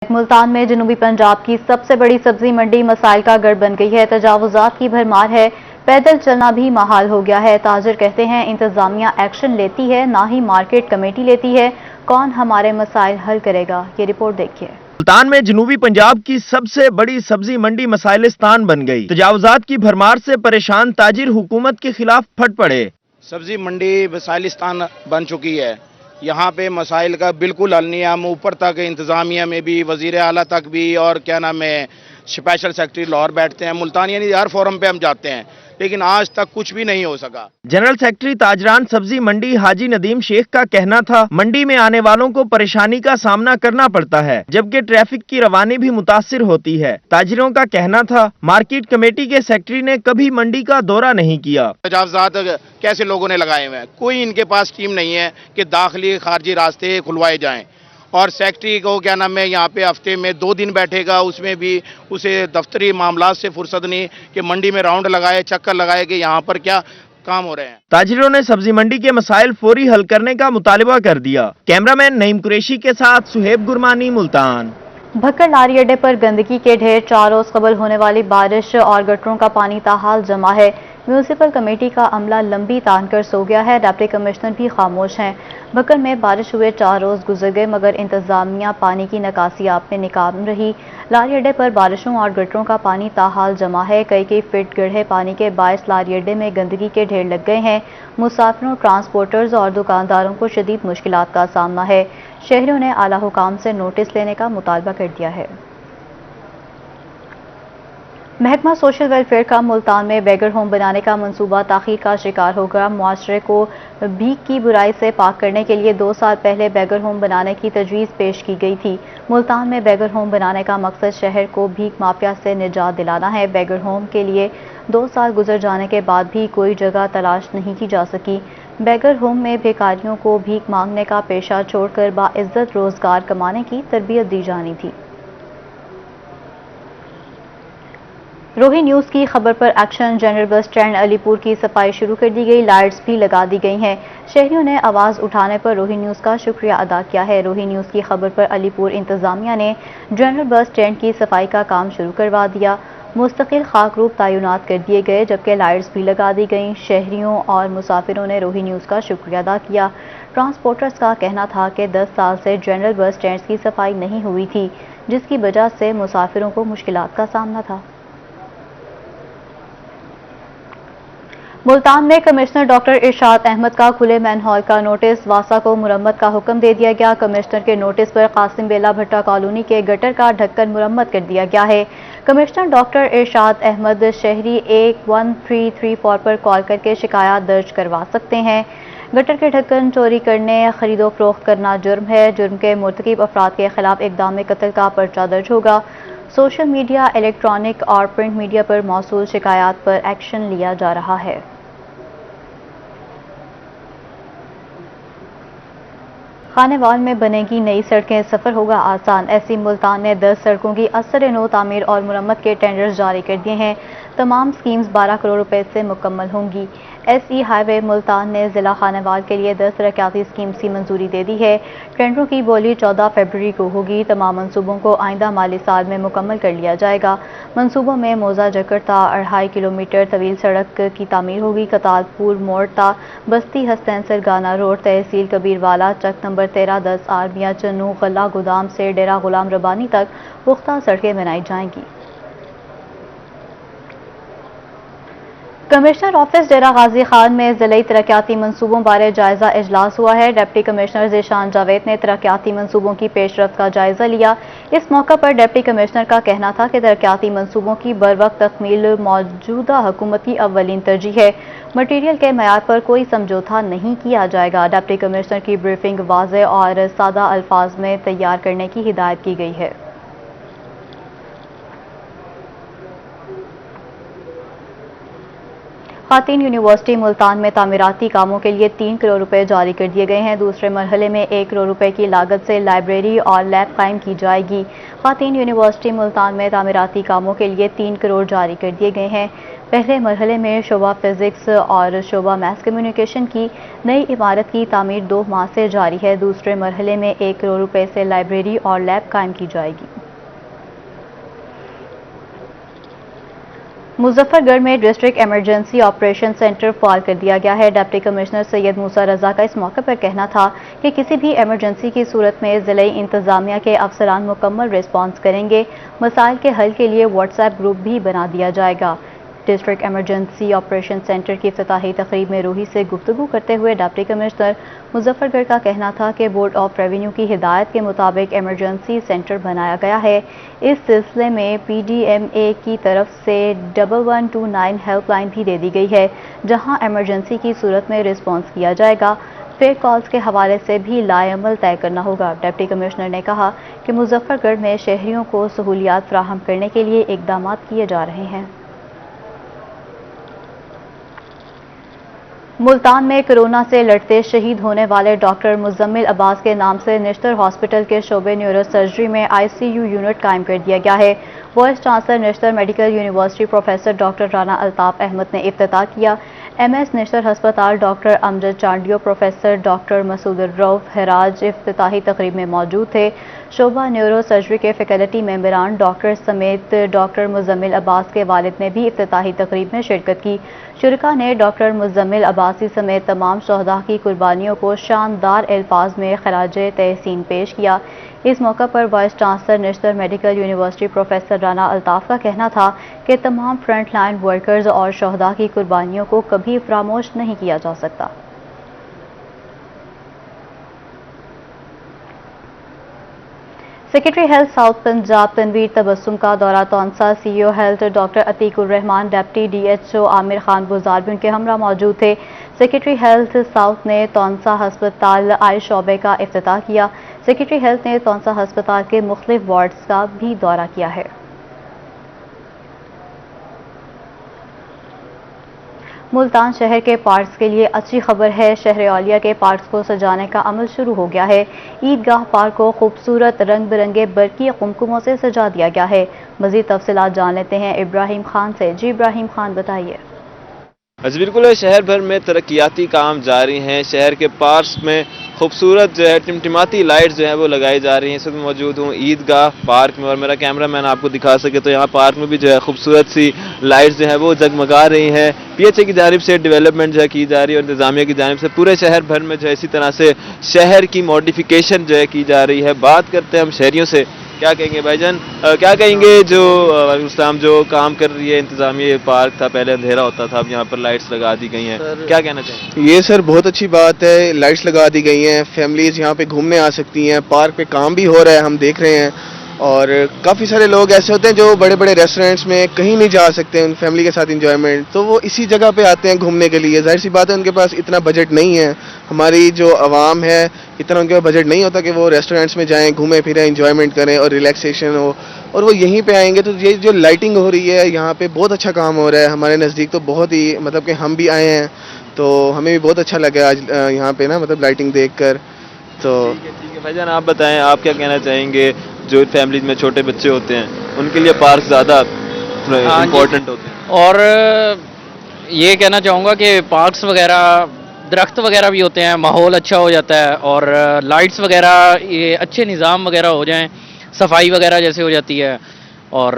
ملتان میں جنوبی پنجاب کی سب سے بڑی سبزی منڈی مسائل کا گڑھ بن گئی ہے۔ تجاوزات کی بھرمار ہے، پیدل چلنا بھی محال ہو گیا ہے۔ تاجر کہتے ہیں انتظامیہ ایکشن لیتی ہے، نہ ہی مارکیٹ کمیٹی لیتی ہے۔ کون ہمارے مسائل حل کرے گا؟ یہ رپورٹ دیکھیے۔ ملتان میں جنوبی پنجاب کی سب سے بڑی سبزی منڈی مسائلستان بن گئی۔ تجاوزات کی بھرمار سے پریشان تاجر حکومت کے خلاف پھٹ پڑے۔ سبزی منڈی مسائلستان بن چکی ہے، یہاں پہ مسائل کا بالکل حل نہیں ہے۔ ہم اوپر تک انتظامیہ میں بھی، وزیر اعلیٰ تک بھی، اور کیا نام ہے اسپیشل سیکرٹری لاہور بیٹھتے ہیں، ملتان یعنی ہر فورم پہ ہم جاتے ہیں، لیکن آج تک کچھ بھی نہیں ہو سکا۔ جنرل سیکرٹری تاجران سبزی منڈی حاجی ندیم شیخ کا کہنا تھا منڈی میں آنے والوں کو پریشانی کا سامنا کرنا پڑتا ہے، جبکہ ٹریفک کی روانی بھی متاثر ہوتی ہے۔ تاجروں کا کہنا تھا مارکیٹ کمیٹی کے سیکرٹری نے کبھی منڈی کا دورہ نہیں کیا۔ تجاوزات کیسے لوگوں نے لگائے ہوئے ہیں، کوئی ان کے پاس ٹیم نہیں ہے کہ داخلی خارجی راستے کھلوائے جائیں، اور سیکرٹری کو کیا نام ہے یہاں پہ ہفتے میں 2 دن بیٹھے گا، اس میں بھی اسے دفتری معاملات سے فرصت نہیں کہ منڈی میں راؤنڈ لگائے، چکر لگائے کہ یہاں پر کیا کام ہو رہے ہیں۔ تاجروں نے سبزی منڈی کے مسائل فوری حل کرنے کا مطالبہ کر دیا۔ کیمرامین نعیم قریشی کے ساتھ سہیب گرمانی، ملتان۔ بھکر لاری اڈے پر گندگی کے ڈھیر، 4 روز قبل ہونے والی بارش اور گٹروں کا پانی تاحال جمع ہے۔ میونسپل کمیٹی کا عملہ لمبی تان کر سو گیا ہے، ڈپٹی کمشنر بھی خاموش ہیں۔ بھکر میں بارش ہوئے 4 روز گزر گئے مگر انتظامیہ پانی کی نکاسیات میں ناکام رہی۔ لاری اڈے پر بارشوں اور گٹروں کا پانی تاحال جمع ہے، کئی فٹ گڑھے پانی کے باعث لاری اڈے میں گندگی کے ڈھیر لگ گئے ہیں۔ مسافروں، ٹرانسپورٹرز اور دکانداروں کو شدید مشکلات کا سامنا ہے۔ شہریوں نے اعلیٰ حکام سے نوٹس لینے کا مطالبہ کر دیا ہے۔ محکمہ سوشل ویلفیئر کا ملتان میں بیگر ہوم بنانے کا منصوبہ تاخیر کا شکار ہوگا۔ معاشرے کو بھیک کی برائی سے پاک کرنے کے لیے 2 سال پہلے بیگر ہوم بنانے کی تجویز پیش کی گئی تھی۔ ملتان میں بیگر ہوم بنانے کا مقصد شہر کو بھیک مافیا سے نجات دلانا ہے۔ بیگر ہوم کے لیے 2 سال گزر جانے کے بعد بھی کوئی جگہ تلاش نہیں کی جا سکی۔ بیگر ہوم میں بھیکاریوں کو بھیک مانگنے کا پیشہ چھوڑ کر باعزت روزگار کمانے کی تربیت دی جانی تھی۔ روہی نیوز کی خبر پر ایکشن، جنرل بس اسٹینڈ علی پور کی صفائی شروع کر دی گئی، لائٹس بھی لگا دی گئی ہیں۔ شہریوں نے آواز اٹھانے پر روہی نیوز کا شکریہ ادا کیا ہے۔ روہی نیوز کی خبر پر علی پور انتظامیہ نے جنرل بس اسٹینڈ کی صفائی کا کام شروع کروا دیا۔ مستقل خاک روب تعینات کر دیے گئے جبکہ لائٹس بھی لگا دی گئیں۔ شہریوں اور مسافروں نے روہی نیوز کا شکریہ ادا کیا۔ ٹرانسپورٹرز کا کہنا تھا کہ 10 سال سے جنرل بس اسٹینڈ کی صفائی نہیں ہوئی تھی، جس کی وجہ سے مسافروں کو مشکلات کا سامنا تھا۔ ملتان میں کمشنر ڈاکٹر ارشاد احمد کا کھلے مین ہال کا نوٹس، واسا کو مرمت کا حکم دے دیا گیا۔ کمشنر کے نوٹس پر قاسم بیلا بھٹہ کالونی کے گٹر کا ڈھکن مرمت کر دیا گیا ہے۔ کمشنر ڈاکٹر ارشاد احمد شہری 1334 پر کال کر کے شکایات درج کروا سکتے ہیں۔ گٹر کے ڈھکن چوری کرنے، خرید و فروخت کرنا جرم ہے۔ جرم کے مرتکب افراد کے خلاف اقدام قتل کا پرچہ درج ہوگا۔ سوشل میڈیا، الیکٹرانک اور پرنٹ میڈیا پر موصول شکایات پر ایکشن لیا جا رہا ہے۔ خانے وال میں بنے گی نئی سڑکیں، سفر ہوگا آسان۔ ایسی ملتان نے 10 سڑکوں کی اثر نو تعمیر اور مرمت کے ٹینڈرز جاری کر دیے ہیں۔ تمام سکیمز 12 کروڑ روپے سے مکمل ہوں گی۔ ایس ای ہائی وے ملتان نے ضلع خانے وال کے لیے 10 ترقیاتی سکیمز کی منظوری دے دی ہے۔ ٹینڈروں کی بولی 14 فروری کو ہوگی۔ تمام منصوبوں کو آئندہ مالی سال میں مکمل کر لیا جائے گا۔ منصوبوں میں موزہ جکر تا 2.5 کلومیٹر طویل سڑک کی تعمیر ہوگی۔ کتال پور موڑ تا بستی حسین سرگانہ روڈ، تحصیل کبیر والا چک نمبر 1310 آرمیا چنو غلہ گودام سے ڈیرہ غلام ربانی تک پختہ سڑکیں بنائی جائیں گی۔ کمشنر آفس ڈیرہ غازی خان میں ضلعی ترقیاتی منصوبوں بارے جائزہ اجلاس ہوا ہے۔ ڈپٹی کمشنر ذیشان جاوید نے ترقیاتی منصوبوں کی پیش رفت کا جائزہ لیا۔ اس موقع پر ڈپٹی کمشنر کا کہنا تھا کہ ترقیاتی منصوبوں کی بروقت تکمیل موجودہ حکومت کی اولین ترجیح ہے۔ مٹیریل کے معیار پر کوئی سمجھوتہ نہیں کیا جائے گا۔ ڈپٹی کمشنر کی بریفنگ واضح اور سادہ الفاظ میں تیار کرنے کی ہدایت کی گئی ہے۔ خواتین یونیورسٹی ملتان میں تعمیراتی کاموں کے لیے 3 کروڑ روپے جاری کر دیے گئے ہیں۔ دوسرے مرحلے میں 1 کروڑ روپے کی لاگت سے لائبریری اور لیب قائم کی جائے گی۔ خواتین یونیورسٹی ملتان میں تعمیراتی کاموں کے لیے 3 کروڑ جاری کر دیے گئے ہیں۔ پہلے مرحلے میں شعبہ فزکس اور شعبہ میس کمیونیکیشن کی نئی عمارت کی تعمیر 2 ماہ سے جاری ہے۔ دوسرے مرحلے میں 1 کروڑ روپے سے لائبریری اور لیب قائم کی جائے گی۔ مظفر گڑھ میں ڈسٹرکٹ ایمرجنسی آپریشن سینٹر فعال کر دیا گیا ہے۔ ڈپٹی کمشنر سید موسیٰ رضا کا اس موقع پر کہنا تھا کہ کسی بھی ایمرجنسی کی صورت میں ضلعی انتظامیہ کے افسران مکمل ریسپانس کریں گے۔ مسائل کے حل کے لیے واٹس ایپ گروپ بھی بنا دیا جائے گا۔ ڈسٹرکٹ ایمرجنسی آپریشن سینٹر کی افتتاحی تقریب میں روہی سے گفتگو کرتے ہوئے ڈپٹی کمشنر مظفر گڑھ کا کہنا تھا کہ بورڈ آف ریونیو کی ہدایت کے مطابق ایمرجنسی سینٹر بنایا گیا ہے۔ اس سلسلے میں پی ڈی ایم اے کی طرف سے 1129 ہیلپ لائن بھی دے دی گئی ہے، جہاں ایمرجنسی کی صورت میں رسپانس کیا جائے گا۔ فیک کالز کے حوالے سے بھی لائے عمل طے کرنا ہوگا۔ ڈپٹی کمشنر نے کہا کہ مظفر گڑھ میں شہریوں کو سہولیات فراہم کرنے کے لیے اقدامات کیے جا رہے ہیں۔ ملتان میں کرونا سے لڑتے شہید ہونے والے ڈاکٹر مزمل عباس کے نام سے نشتر ہاسپٹل کے شعبے نیورو سرجری میں ICU یونٹ قائم کر دیا گیا ہے۔ Vice chancellor Nishtar medical university professor doctor Rana Altaf Ahmed نے افتتاح کیا۔ MS نشتر ہسپتال doctor Amjad Chandio, professor doctor Masood ur-Rauf Harraj افتتاحی تقریب میں موجود تھے۔ شعبہ نیورو سرجری کے فیکلٹی ممبران ڈاکٹر سمیت ڈاکٹر مزمل عباس کے والد نے بھی افتتاحی تقریب میں شرکت کی۔ شرکاء نے ڈاکٹر مزمل عباسی سمیت تمام شہداء کی قربانیوں کو شاندار الفاظ میں خراج تحسین پیش کیا۔ اس موقع پر vice chancellor Nishtar medical university professor Rana Altaf کا کہنا تھا کہ تمام فرنٹ لائن ورکرز اور شہداء کی قربانیوں کو کبھی فراموش نہیں کیا جا سکتا۔ Secretary health south Punjab Tanveer Tabassum کا دورہ Taunsa. CEO health doctor Atiq ur-Rehman, deputy DHO Amir Khan بزار بھی ان کے ہمراہ موجود تھے۔ سیکرٹری ہیلتھ ساؤتھ نے تونسا ہسپتال آئی شعبے کا افتتاح کیا۔ سیکرٹری ہیلتھ نے تونسا ہسپتال کے مختلف وارڈز کا بھی دورہ کیا ہے۔ ملتان شہر کے پارکس کے لیے اچھی خبر ہے۔ شہر اولیاء کے پارکس کو سجانے کا عمل شروع ہو گیا ہے۔ عیدگاہ پارک کو خوبصورت رنگ برنگے برقی قمقموں سے سجا دیا گیا ہے۔ مزید تفصیلات جان لیتے ہیں ابراہیم خان سے۔ جی ابراہیم خان بتائیے۔ بالکل شہر بھر میں ترقیاتی کام جاری ہیں۔ شہر کے پارکس میں خوبصورت جو ہے ٹمٹماتی لائٹس جو ہیں وہ لگائی جا رہی ہیں۔ اس وقت موجود ہوں عیدگاہ پارک میں اور میرا کیمرہ مین آپ کو دکھا سکے تو یہاں پارک میں بھی جو ہے خوبصورت سی لائٹس جو ہیں وہ جگمگا رہی ہیں۔ PHA کی جانب سے ڈیولپمنٹ جو ہے کی جا رہی ہے اور انتظامیہ کی جانب سے پورے شہر بھر میں جو ہے اسی طرح سے شہر کی ماڈیفیکیشن جو ہے کی جا رہی ہے۔ بات کرتے ہیں ہم شہریوں سے، کیا کہیں گے بھائی جان، کیا کہیں گے جو اسلام جو کام کر رہی ہے انتظامیہ؟ پارک تھا پہلے اندھیرا ہوتا تھا، اب یہاں پر لائٹس لگا دی گئی ہیں، کیا کہنا چاہیں گے؟ یہ سر بہت اچھی بات ہے، لائٹس لگا دی گئی ہیں، فیملیز یہاں پہ گھومنے آ سکتی ہیں، پارک پہ کام بھی ہو رہا ہے ہم دیکھ رہے ہیں، اور کافی سارے لوگ ایسے ہوتے ہیں جو بڑے بڑے ریسٹورینٹس میں کہیں نہیں جا سکتے ان فیملی کے ساتھ انجوائمنٹ، تو وہ اسی جگہ پہ آتے ہیں گھومنے کے لیے۔ ظاہر سی بات ہے ان کے پاس اتنا بجٹ نہیں ہے، ہماری جو عوام ہے اتنا ان کے پاس بجٹ نہیں ہوتا کہ وہ ریسٹورینٹس میں جائیں، گھومیں پھریں، انجوائمنٹ کریں اور ریلیکسیشن ہو، اور وہ یہیں پہ آئیں گے۔ تو یہ جو لائٹنگ ہو رہی ہے یہاں پہ بہت اچھا کام ہو رہا ہے ہمارے نزدیک، تو بہت ہی مطلب کہ ہم بھی آئے ہیں تو ہمیں بھی بہت اچھا لگا آج یہاں پہ نا مطلب لائٹنگ دیکھ کر۔ تو ٹھیک ہے بھائی جان، آپ بتائیں آپ کیا کہنا چاہیں گے؟ جو فیملیز میں چھوٹے بچے ہوتے ہیں ان کے لیے پارک زیادہ امپورٹنٹ ہوتے ہیں، اور یہ کہنا چاہوں گا کہ پارکس وغیرہ، درخت وغیرہ بھی ہوتے ہیں، ماحول اچھا ہو جاتا ہے، اور لائٹس وغیرہ یہ اچھے نظام وغیرہ ہو جائیں، صفائی وغیرہ جیسے ہو جاتی ہے، اور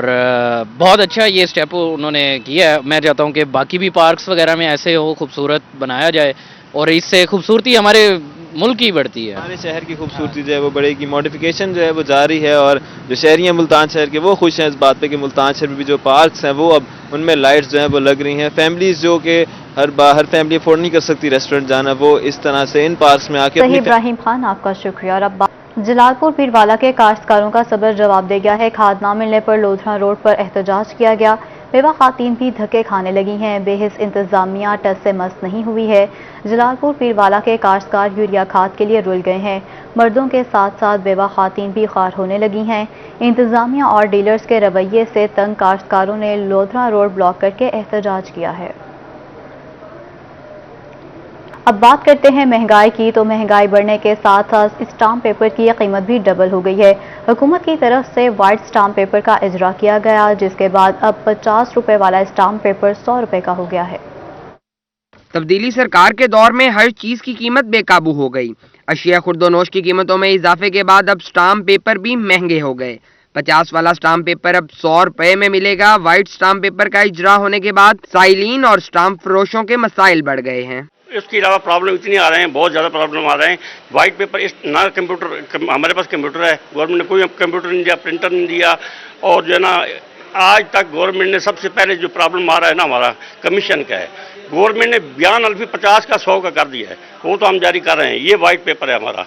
بہت اچھا یہ سٹیپ انہوں نے کیا ہے۔ میں چاہتا ہوں کہ باقی بھی پارکس وغیرہ میں ایسے ہو، خوبصورت بنایا جائے، اور اس سے خوبصورتی ہمارے ملک کی بڑھتی ہے۔ ہمارے شہر کی خوبصورتی جو ہے وہ بڑھے گی، ماڈیفیکیشن جو ہے وہ جاری ہے، اور جو شہری ہیں ملتان شہر کے وہ خوش ہیں اس بات پہ کہ ملتان شہر میں بھی جو پارکس ہیں وہ اب ان میں لائٹس جو ہیں وہ لگ رہی ہیں۔ فیملیز جو کہ ہر فیملی افورڈ نہیں کر سکتی ریسٹورنٹ جانا، وہ اس طرح سے ان پارکس میں آ کے صحیح ابراہیم خان، آپ کا شکریہ۔ اور اب جلال پور پیروالا کے کاشتکاروں کا صبر جواب دے گیا ہے۔ کھاد نہ ملنے پر لودھرا روڈ پر احتجاج کیا گیا۔ بیوہ خواتین بھی دھکے کھانے لگی ہیں۔ بے حس انتظامیہ ٹس سے مس نہیں ہوئی ہے۔ جلال پور پیروالا کے کاشتکار یوریا کھاد کے لیے رل گئے ہیں۔ مردوں کے ساتھ ساتھ بیوہ خواتین بھی خوار ہونے لگی ہیں۔ انتظامیہ اور ڈیلرز کے رویے سے تنگ کاشتکاروں نے لودھرا روڈ بلاک کر کے احتجاج کیا ہے۔ اب بات کرتے ہیں مہنگائی کی، تو مہنگائی بڑھنے کے ساتھ اسٹامپ پیپر کی قیمت بھی ڈبل ہو گئی ہے۔ حکومت کی طرف سے وائٹ اسٹامپ پیپر کا اجرا کیا گیا، جس کے بعد اب 50 روپے والا اسٹامپ پیپر 100 روپے کا ہو گیا ہے۔ تبدیلی سرکار کے دور میں ہر چیز کی قیمت بے قابو ہو گئی۔ اشیاء خرد و نوش کی قیمتوں میں اضافے کے بعد اب اسٹامپ پیپر بھی مہنگے ہو گئے۔ 50 والا اسٹامپ پیپر اب 100 روپے میں ملے گا۔ وائٹ اسٹامپ پیپر کا اجرا ہونے کے بعد سائلین اور اسٹامپ فروشوں کے مسائل بڑھ گئے ہیں۔ اس کے علاوہ پرابلم اتنی آ رہے ہیں، بہت زیادہ پرابلم آ رہے ہیں۔ وائٹ پیپر نہ کمپیوٹر، ہمارے پاس کمپیوٹر ہے، گورنمنٹ نے کوئی کمپیوٹر نہیں دیا، پرنٹر نہیں دیا، اور جو ہے نا آج تک گورنمنٹ نے سب سے پہلے جو پرابلم آ رہا ہے نا ہمارا کمیشن کا ہے۔ گورنمنٹ نے بیان الفی 50 کا 100 کا کر دیا ہے، وہ تو ہم جاری کر رہے ہیں۔ یہ وائٹ پیپر ہے ہمارا،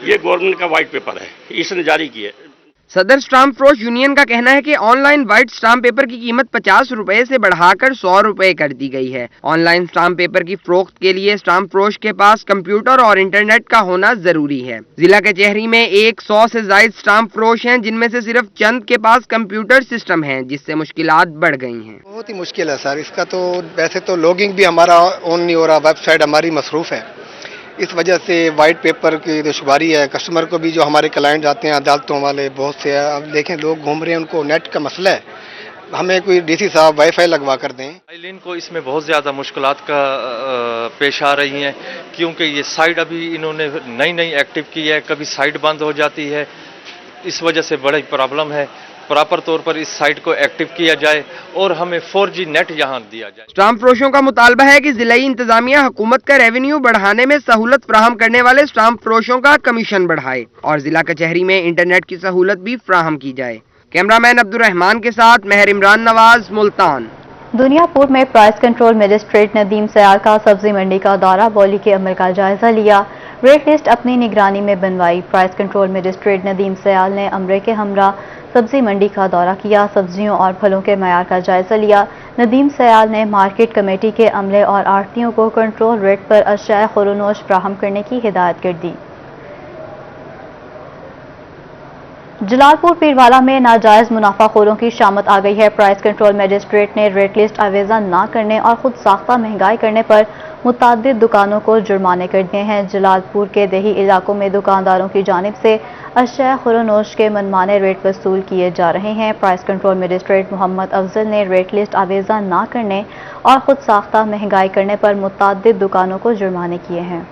یہ گورنمنٹ کا وائٹ پیپر ہے، اس نے جاری کیا ہے۔ صدر اسٹامپ فروش یونین کا کہنا ہے کہ on line white stamp paper کی قیمت 50 روپے سے بڑھا کر 100 روپے کر دی گئی ہے۔ آن لائن اسٹامپ پیپر کی فروخت کے لیے اسٹامپ فروش کے پاس کمپیوٹر اور انٹرنیٹ کا ہونا ضروری ہے۔ ضلع کچہری میں 100 سے زائد اسٹامپ فروش ہیں، جن میں سے صرف چند کے پاس کمپیوٹر سسٹم ہیں، جس سے مشکلات بڑھ گئی ہیں۔ بہت ہی مشکل ہے سر، اس کا تو ویسے تو لوگنگ بھی ہمارا آن نہیں ہو رہا، ویب سائٹ ہماری مصروف ہے، اس وجہ سے وائٹ پیپر کی دشواری ہے۔ کسٹمر کو بھی جو ہمارے کلائنٹ آتے ہیں عدالتوں والے بہت سے، اب دیکھیں لوگ گھوم رہے ہیں، ان کو نیٹ کا مسئلہ ہے، ہمیں کوئی ڈی سی صاحب وائی فائی لگوا کر دیں۔ سائلین کو اس میں بہت زیادہ مشکلات کا پیش آ رہی ہیں، کیونکہ یہ سائٹ ابھی انہوں نے نئی ایکٹیو کی ہے، کبھی سائٹ بند ہو جاتی ہے، اس وجہ سے بڑی پرابلم ہے۔ پراپر طور پر اس سائٹ کو ایکٹیو کیا جائے اور ہمیں 4G نیٹ یہاں دیا جائے۔ اسٹامپ فروشوں کا مطالبہ ہے کہ ضلعی انتظامیہ حکومت کا ریونیو بڑھانے میں سہولت فراہم کرنے والے اسٹامپ فروشوں کا کمیشن بڑھائے اور ضلع کچہری میں انٹرنیٹ کی سہولت بھی فراہم کی جائے۔ کیمرہ مین عبدالرحمان کے ساتھ مہر عمران نواز، ملتان۔ دنیا پور میں پرائس کنٹرول مجسٹریٹ ندیم سیال کا سبزی منڈی کا دورہ، بولی کے عمل کا جائزہ لیا، ریٹ لسٹ اپنی نگرانی میں بنوائی۔ پرائس کنٹرول مجسٹریٹ ندیم سیال نے عمرے کے ہمراہ سبزی منڈی کا دورہ کیا، سبزیوں اور پھلوں کے معیار کا جائزہ لیا۔ ندیم سیال نے مارکیٹ کمیٹی کے عملے اور آڑھتیوں کو کنٹرول ریٹ پر اشیاء خورونوش فراہم کرنے کی ہدایت کر دی۔ جلال پور پیروالا میں ناجائز منافع خوروں کی شامت آ گئی ہے۔ پرائس کنٹرول مجسٹریٹ نے ریٹ لسٹ آویزہ نہ کرنے اور خود ساختہ مہنگائی کرنے پر متعدد دکانوں کو جرمانے کر دیے ہیں۔ جلال پور کے دیہی علاقوں میں دکانداروں کی جانب سے اشیاء خورونوش کے منمانے ریٹ وصول کیے جا رہے ہیں۔ پرائس کنٹرول مجسٹریٹ محمد افضل نے ریٹ لسٹ آویزہ نہ کرنے اور خود ساختہ مہنگائی کرنے پر متعدد دکانوں کو جرمانے کیے ہیں۔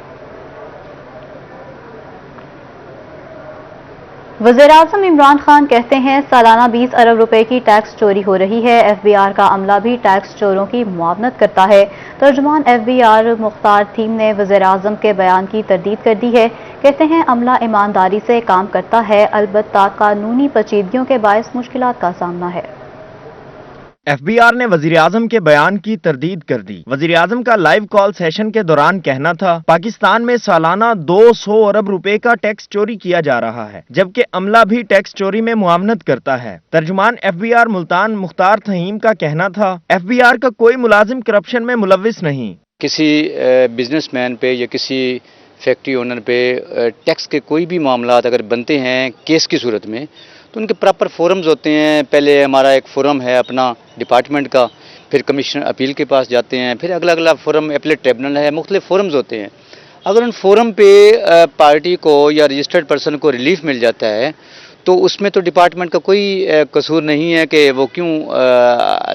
وزیراعظم عمران خان کہتے ہیں سالانہ 20 ارب روپے کی ٹیکس چوری ہو رہی ہے۔ ایف بی آر کا عملہ بھی ٹیکس چوروں کی معاونت کرتا ہے۔ ترجمان ایف بی آر مختار تھیم نے وزیراعظم کے بیان کی تردید کر دی ہے۔ کہتے ہیں عملہ ایمانداری سے کام کرتا ہے، البتہ قانونی پیچیدگیوں کے باعث مشکلات کا سامنا ہے۔ ایف بی آر نے وزیراعظم کے بیان کی تردید کر دی۔ وزیراعظم کا لائیو کال سیشن کے دوران کہنا تھا پاکستان میں سالانہ 200 ارب روپے کا ٹیکس چوری کیا جا رہا ہے، جبکہ عملہ بھی ٹیکس چوری میں معاونت کرتا ہے۔ ترجمان ایف بی آر ملتان مختار تھیم کا کہنا تھا ایف بی آر کا کوئی ملازم کرپشن میں ملوث نہیں۔ کسی بزنس مین پہ یا کسی فیکٹری اونر پہ ٹیکس کے کوئی بھی معاملات اگر بنتے ہیں کیس کی صورت میں تو ان کے پراپر فورمز ہوتے ہیں۔ پہلے ہمارا ایک فورم ہے اپنا ڈپارٹمنٹ کا، پھر کمیشن اپیل کے پاس جاتے ہیں، پھر اگلا فورم اپیلیٹ ٹریبونل ہے، مختلف فورمز ہوتے ہیں۔ اگر ان فورم پہ پارٹی کو یا رجسٹرڈ پرسن کو ریلیف مل جاتا ہے تو اس میں تو ڈپارٹمنٹ کا کوئی قصور نہیں ہے کہ وہ کیوں،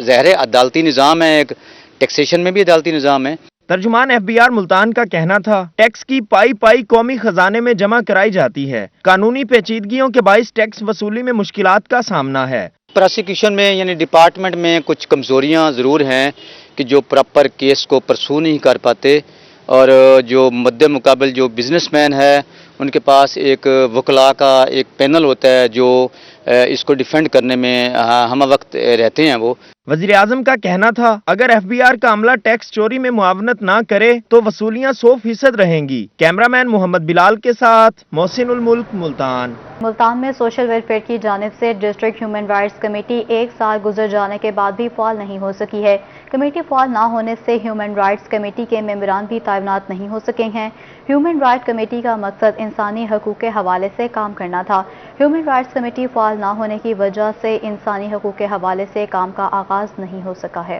ظاہر عدالتی نظام ہے، ایک ٹیکسیشن میں بھی عدالتی نظام ہے۔ ترجمان ایف بی آر ملتان کا کہنا تھا ٹیکس کی پائی قومی خزانے میں جمع کرائی جاتی ہے، قانونی پیچیدگیوں کے باعث ٹیکس وصولی میں مشکلات کا سامنا ہے۔ پراسیکیوشن میں یعنی ڈپارٹمنٹ میں کچھ کمزوریاں ضرور ہیں کہ جو پراپر کیس کو پرسو نہیں کر پاتے، اور جو مد مقابل جو بزنس مین ہے ان کے پاس ایک وکلاء کا ایک پینل ہوتا ہے جو اس کو ڈیفینڈ کرنے میں ہم وقت رہتے ہیں۔ وہ وزیر اعظم کا کہنا تھا اگر ایف بی آر کا عملہ ٹیکس چوری میں معاونت نہ کرے تو وصولیاں 100% رہیں گی۔ کیمرہ مین محمد بلال کے ساتھ محسن الملک، ملتان۔ ملتان میں سوشل ویلفیئر کی جانب سے ڈسٹرکٹ ہیومن رائٹس کمیٹی 1 سال گزر جانے کے بعد بھی فعال نہیں ہو سکی ہے۔ کمیٹی فعال نہ ہونے سے ہیومن رائٹس کمیٹی کے ممبران بھی تعینات نہیں ہو سکے ہیں۔ ہیومن رائٹ کمیٹی کا مقصد انسانی حقوق کے حوالے سے کام کرنا تھا۔ ہیومن رائٹس کمیٹی فعال نہ ہونے کی وجہ سے انسانی حقوق کے حوالے سے کام کا آغاز نہیں ہو سکا ہے۔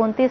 29